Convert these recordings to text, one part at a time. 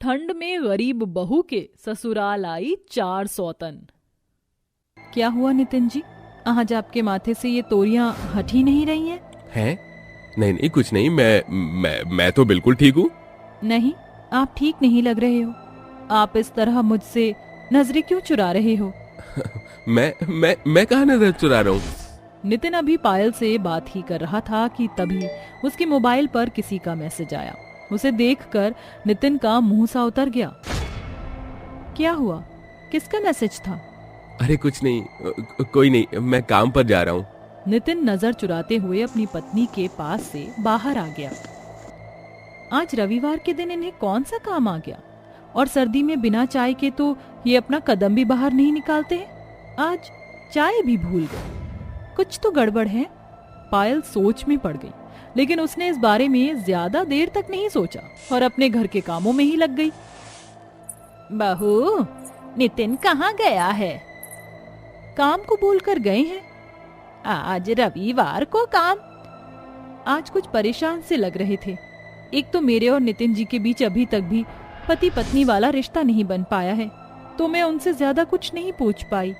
ठंड में गरीब बहू के ससुराल आई 4 सौतन। क्या हुआ नितिन जी, आज आपके माथे से ये तोरियां हट ही नहीं रही हैं? हैं? नहीं नहीं, कुछ नहीं। मैं तो बिल्कुल ठीक हूँ। नहीं, आप ठीक नहीं लग रहे हो। आप इस तरह मुझसे नजरें क्यों चुरा रहे हो? मैं कहाँ नजर चुरा रहा हूँ? नितिन अभी पायल से बात ही कर रहा था कि तभी उसके मोबाइल पर किसी का मैसेज आया। उसे देखकर नितिन का मुंह सा उतर गया। क्या हुआ? किसका मैसेज था? अरे कुछ नहीं, कोई नहीं, मैं काम पर जा रहा हूँ। नितिन नजर चुराते हुए अपनी पत्नी के पास से बाहर आ गया। आज रविवार के दिन इन्हें कौन सा काम आ गया? और सर्दी में बिना चाय के तो ये अपना कदम भी बाहर नहीं निकालते हैं। आज चाय भी भूल गए। कुछ तो गड़बड़ है। पायल सोच में पड़ गई, लेकिन उसने इस बारे में ज्यादा देर तक नहीं सोचा और अपने घर के कामों में ही लग गई। बहू, नितिन कहाँ गया है? काम को बोलकर गए हैं। आज रविवार को काम? आज कुछ परेशान से लग रहे थे। एक तो मेरे और नितिन जी के बीच अभी तक भी पति पत्नी वाला रिश्ता नहीं बन पाया है, तो मैं उनसे ज्यादा कुछ नहीं पूछ पाई।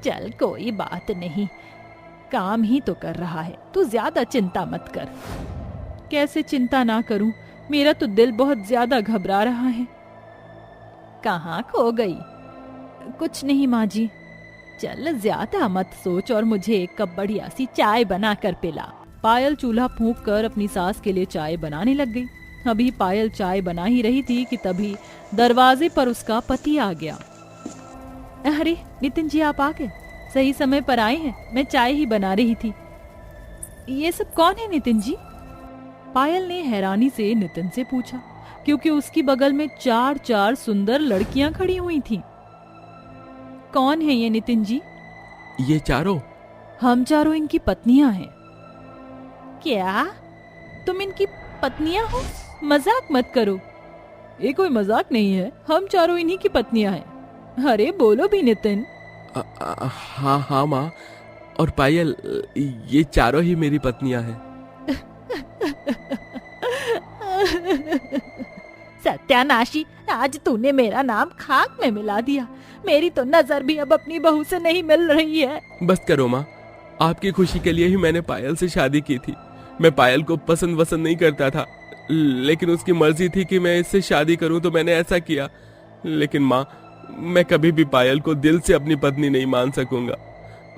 चल कोई बात नहीं, काम ही तो कर रहा है, तू ज्यादा चिंता मत कर। कैसे चिंता ना करूं, मेरा तो दिल बहुत ज्यादा घबरा रहा है। कहाँ खो गई? कुछ नहीं माँ जी। चल ज्यादा मत सोच और मुझे एक कप बढ़िया सी चाय बना कर पिला। पायल चूल्हा फूंक कर अपनी सास के लिए चाय बनाने लग गई। अभी पायल चाय बना ही रही थी कि तभी दरवाजे पर उसका पति आ गया। अरे नितिन जी, आप आ गए, सही समय पर आए हैं। मैं चाय ही बना रही थी। ये सब कौन है नितिन जी? पायल ने हैरानी से नितिन से पूछा, क्योंकि उसकी बगल में 4 सुंदर लड़कियां खड़ी हुई थीं। कौन है ये नितिन जी? ये चारों? हम चारों इनकी पत्नियां हैं। क्या तुम इनकी पत्नियां हो? मजाक मत करो। ये कोई मजाक नहीं है, हम चारों इन्हीं की पत्नियां हैं। अरे बोलो भी नितिन। हाँ माँ, और पायल, ये चारों ही मेरी पत्नियां हैं। सत्यानाशी, आज तूने मेरा नाम खाक में मिला दिया। मेरी तो नजर भी अब अपनी बहू से नहीं मिल रही है। बस करो माँ, आपकी खुशी के लिए ही मैंने पायल से शादी की थी। मैं पायल को पसंद नहीं करता था, लेकिन उसकी मर्जी थी कि मैं इससे शादी करूं, तो मैंने ऐसा किया। लेकिन माँ, मैं कभी भी पायल को दिल से अपनी पत्नी नहीं मान सकूंगा।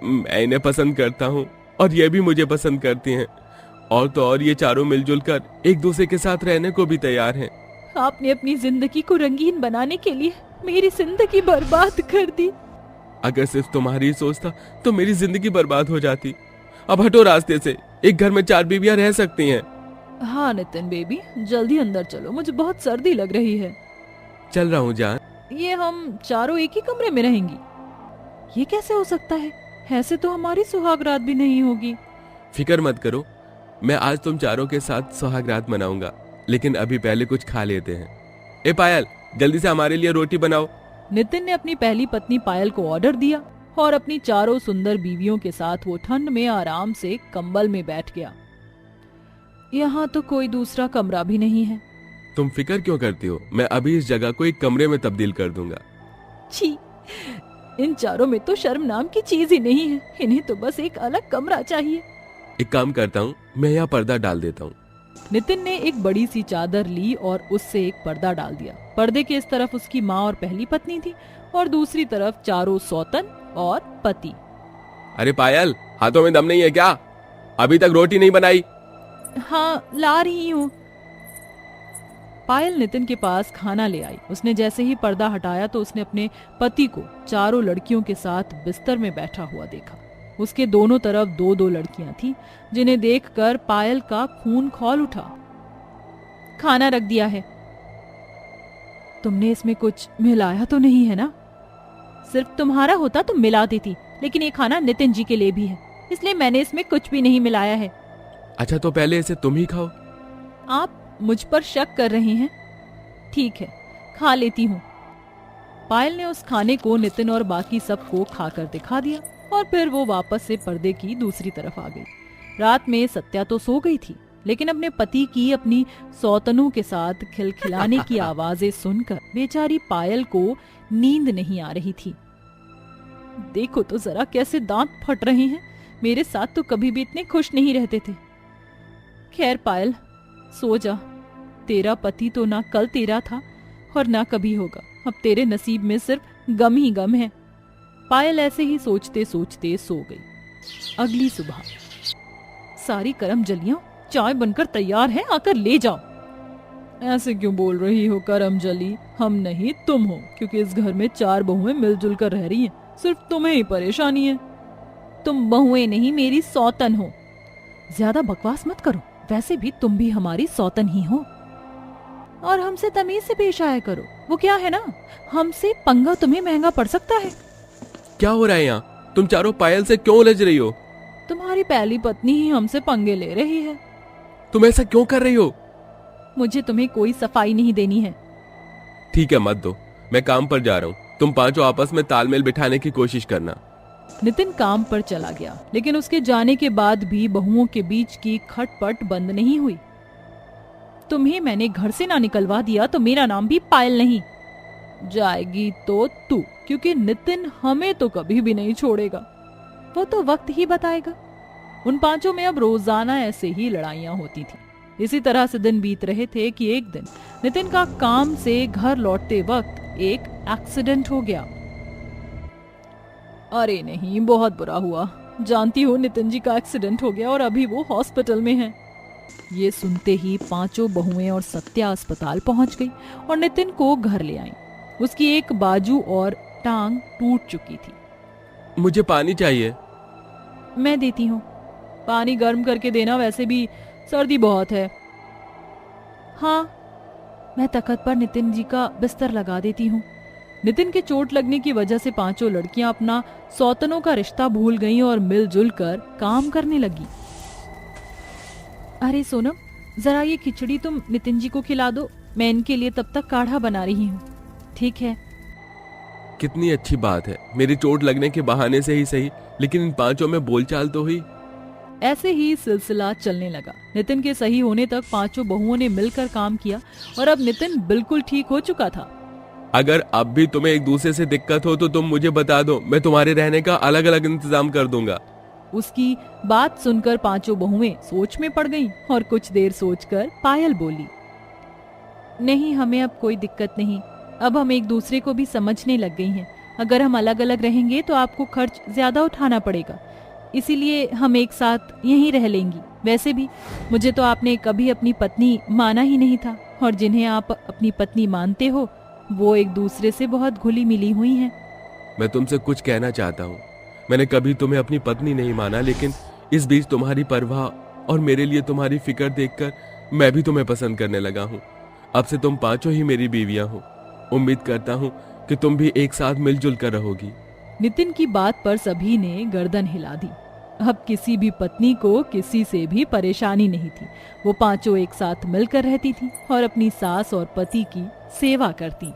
मैं इन्हें पसंद करता हूँ और ये भी मुझे पसंद करती हैं। और तो और ये चारों मिलजुल कर एक दूसरे के साथ रहने को भी तैयार हैं। आपने अपनी जिंदगी को रंगीन बनाने के लिए मेरी जिंदगी बर्बाद कर दी। अगर सिर्फ तुम्हारी सोच था तो मेरी जिंदगी बर्बाद हो जाती। अब हटो रास्ते से। एक घर में 4 बीवियां रह सकती हैं। हाँ नितिन बेबी, जल्दी अंदर चलो, मुझे बहुत सर्दी लग रही है। चल रहा हूँ जान। ये हम चारों एक ही कमरे में रहेंगी? ये कैसे हो सकता है? ऐसे तो हमारी सुहागरात भी नहीं होगी। फिक्र मत करो, मैं आज तुम चारों के साथ सुहागरात मनाऊंगा, लेकिन अभी पहले कुछ खा लेते हैं। ए पायल, जल्दी से हमारे लिए रोटी बनाओ। नितिन ने अपनी पहली पत्नी पायल को ऑर्डर दिया और अपनी चारों सुंदर बीवियों के साथ वो ठंड में आराम से कंबल में बैठ गया। यहाँ तो कोई दूसरा कमरा भी नहीं है। तुम फिक्र क्यों करती हो? मैं अभी इस जगह को एक कमरे में तब्दील कर दूंगा। छी, इन चारों में तो शर्म नाम की चीज ही नहीं है। इन्हें तो बस एक अलग कमरा चाहिए। एक काम करता हूँ, मैं यहाँ पर्दा डाल देता हूँ। नितिन ने एक बड़ी सी चादर ली और उससे एक पर्दा डाल दिया। पर्दे के इस तरफ उसकी माँ और पहली पत्नी थी और दूसरी तरफ चारों सौतन और पति। अरे पायल, हाथों में दम नहीं है क्या? अभी तक रोटी नहीं बनाई? हाँ, ला रही हूँ। पायल नितिन के पास खाना ले आई। उसने जैसे ही पर्दा हटाया तो उसने अपने पति को चारों लड़कियों के साथ बिस्तर में बैठा हुआ देखा। उसके दोनों तरफ 2-2 लड़कियां थीं, जिन्हें देखकर पायल का खून खौल उठा। खाना रख दिया है। तुमने इसमें कुछ मिलाया तो नहीं है ना? सिर्फ तुम्हारा होता तो मिला देती, लेकिन ये खाना नितिन जी के लिए भी है, इसलिए मैंने इसमें कुछ भी नहीं मिलाया है। अच्छा, तो पहले इसे तुम ही खाओ। आप मुझ पर शक कर रहे हैं? ठीक है, खा लेती हूँ। पायल ने उस खाने को नितिन और बाकी सबको खाकर दिखा दिया और फिर वो वापस से पर्दे की दूसरी तरफ आ गई। रात में सत्या तो सो गई थी, लेकिन अपने पति की अपनी सौतनों के साथ खिलखिलाने की आवाजें सुनकर बेचारी पायल को नींद नहीं आ रही थी। देखो तो जरा कैसे दांत फट रहे हैं, मेरे साथ तो कभी भी इतने खुश नहीं रहते थे। खैर पायल, सो जा। तेरा पति तो ना कल तेरा था और ना कभी होगा। अब तेरे नसीब में सिर्फ गम ही गम है। पायल ऐसे ही सोचते सोचते सो गई। अगली सुबह, सारी करमजलियां चाय बनकर तैयार है, आकर ले जाओ। ऐसे क्यों बोल रही हो करमजली? हम नहीं तुम हो, क्योंकि इस घर में 4 बहुएं मिलजुल कर रह रही हैं। सिर्फ तुम्हें ही परेशानी है। तुम बहुएं नहीं, मेरी सौतन हो। ज्यादा बकवास मत करो, वैसे भी तुम भी हमारी सौतन ही हो। और हमसे तमीज से पेश आया करो। वो क्या है ना, हमसे पंगा तुम्हें महंगा पड़ सकता है। क्या हो रहा है यहाँ? तुम चारों पायल से क्यों उलझ रही हो? तुम्हारी पहली पत्नी ही हमसे पंगे ले रही है। तुम ऐसा क्यों कर रही हो? मुझे तुम्हें कोई सफाई नहीं देनी है। ठीक है, मत दो, मैं काम पर जा रहा हूँ। तुम पांचों आपस में तालमेल बिठाने की कोशिश करना। नितिन काम पर चला गया, लेकिन उसके जाने के बाद भी बहुओं के बीच की खटपट बंद नहीं हुई। तुम्हें मैंने घर से ना निकलवा दिया तो मेरा नाम भी पायल नहीं। जाएगी तो तू, क्योंकि नितिन हमें तो कभी भी नहीं छोड़ेगा। वो तो वक्त ही बताएगा। उन पांचों में अब रोजाना ऐसे ही लड़ाइयां होती थी। इसी तरह से दिन बीत रहे थे कि एक दिन नितिन का काम से घर लौटते वक्त एक एक्सीडेंट हो गया। अरे नहीं, बहुत बुरा हुआ। जानती हो, नितिन जी का एक्सीडेंट हो गया और अभी वो हॉस्पिटल में हैं। ये सुनते ही पांचों बहुएं और सत्या अस्पताल पहुंच गई और नितिन को घर ले आई। उसकी एक बाजू और टांग टूट चुकी थी। मुझे पानी चाहिए। मैं देती हूँ। पानी गर्म करके देना, वैसे भी सर्दी बहुत है। हाँ, मैं तख्त पर नितिन जी का बिस्तर लगा देती हूँ। नितिन के चोट लगने की वजह से पांचों लड़कियां अपना सौतनों का रिश्ता भूल गईं और मिलजुल कर काम करने लगी। अरे सोनम, जरा ये खिचड़ी तुम नितिन जी को खिला दो। मैं इनके लिए तब तक काढ़ा बना रही हूँ। ठीक है। कितनी अच्छी बात है, मेरी चोट लगने के बहाने से ही सही, लेकिन इन पांचों में बोलचाल तो हुई। ऐसे ही सिलसिला चलने लगा। नितिन के सही होने तक पांचों बहुओं ने मिलकर काम किया और अब नितिन बिल्कुल ठीक हो चुका था। अगर अब भी तुम्हें एक दूसरे से दिक्कत हो तो तुम मुझे बता दो, मैं तुम्हारे रहने का अलग अलग इंतजाम कर दूंगा। उसकी बात सुनकर पांचों बहुएं सोच में पड़ गईं और कुछ देर सोचकर पायल बोली, नहीं, हमें अब कोई दिक्कत नहीं। अब हम एक दूसरे को भी समझने लग गई हैं। अगर हम अलग अलग रहेंगे तो आपको खर्च ज्यादा उठाना पड़ेगा, इसीलिए हम एक साथ यहीं रह लेंगी। वैसे भी मुझे तो आपने कभी अपनी पत्नी माना ही नहीं था, और जिन्हें आप अपनी पत्नी मानते हो वो एक दूसरे से बहुत घुली मिली हुई हैं। मैं तुमसे कुछ कहना चाहता हूँ। मैंने कभी तुम्हें अपनी पत्नी नहीं माना, लेकिन इस बीच तुम्हारी परवाह और मेरे लिए तुम्हारी फिक्र देखकर मैं भी तुम्हें पसंद करने लगा हूँ। अब से तुम पांचों ही मेरी बीवियां हो। उम्मीद करता हूँ कि तुम भी एक साथ मिलजुल कर रहोगी। नितिन की बात पर सभी ने गर्दन हिला दी। अब किसी भी पत्नी को किसी से भी परेशानी नहीं थी। वो पांचों एक साथ मिलकर रहती थी और अपनी सास और पति की सेवा करती।